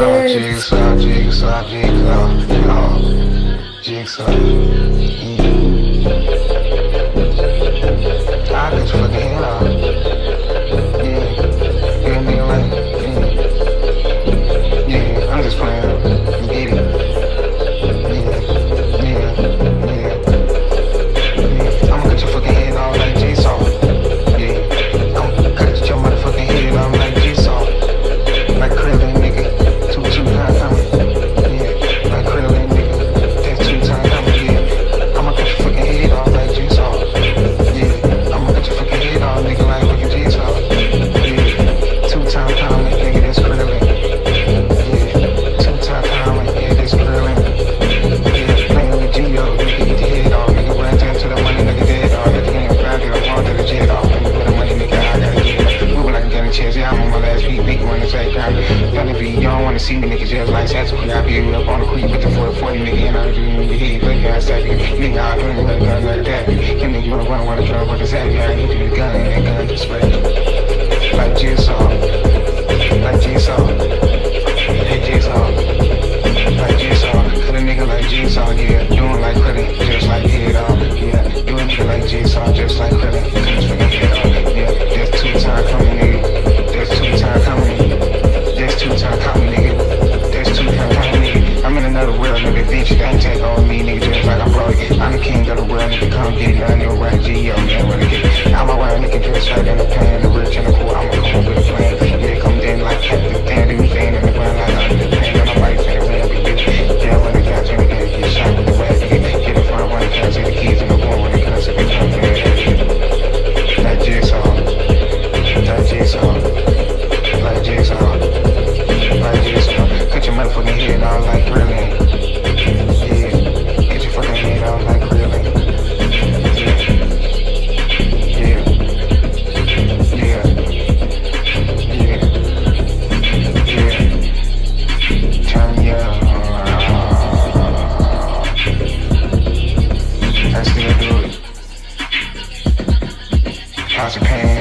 Jigsaw, jigsaw, jigsaw. I got your fucking head off. Yeah, yeah, nigga like, yeah, I'm just playing. Get it. Yeah. I'ma cut your fucking head off like jigsaw. Yeah, I'ma cut your motherfucking head off like jigsaw. Like krillin, nigga. Two times coming. Yeah, like krillin, nigga. That's 2 times coming. Yeah, I'ma cut your fucking head off like jigsaw. Yeah, I'ma cut your fucking head off, nigga, like fucking jigsaw. Yeah, 2 times coming, nigga. That's krillin. Yeah, 2 times coming. Yeah, that's krillin. Yeah, playing with Geo, nigga. Get the head off, nigga. Run down to the money, nigga. Dead off. At the game, find it. I'm on to the jet off. Nigga, with the money, nigga. I gotta get it. Moving like I'm getting chance. Yeah, I'm on my last beat. Big one in the background. Y'all be, y'all don't wanna see me, nigga. Just like Saturday. I be up on the creek with the 40, nigga. And I do in your head. Look at that, nigga. I do it with a gun like that. You nigga, you wanna kill with his head. Yeah, I hit you with a gun and that gun just spray. Like jigsaw. Like jigsaw. Hey, jigsaw. Like jigsaw. Cut a nigga like jigsaw, yeah. Doing like credit, just like head off. Yeah, do a nigga like jigsaw, just like credit. Cut his fucking head off. Yeah, that's 2 times coming, nigga. That's 2 times coming. That's 2 times coming, nigga. That's 2 times coming, nigga. I'm in another world, nigga. Bitch, they ain't take on me, nigga. Just like I'm broke. I'm the king of the world, nigga. Come get it. I know right, Geo, man. Wanna get it. I'm around, nigga. Just like in the pan. The rich and the poor, I'ma come with a plan. Yeah, come in like Captain Dan. We fan in the ground like I'm the pan. And I'm right in the ram, bitch. Yeah, when the cops in the game, get shot with the wagon. Get the front one, can't see the keys in the phone when it comes to the company. That jigsaw. That jigsaw. Like jigsaw. Like jigsaw. Cut your motherfucking head off like krillin. Yeah. Cut your fucking head off like krillin. Yeah. Yeah. Yeah. Yeah. Yeah. Turn me up. I still do it. House of pain.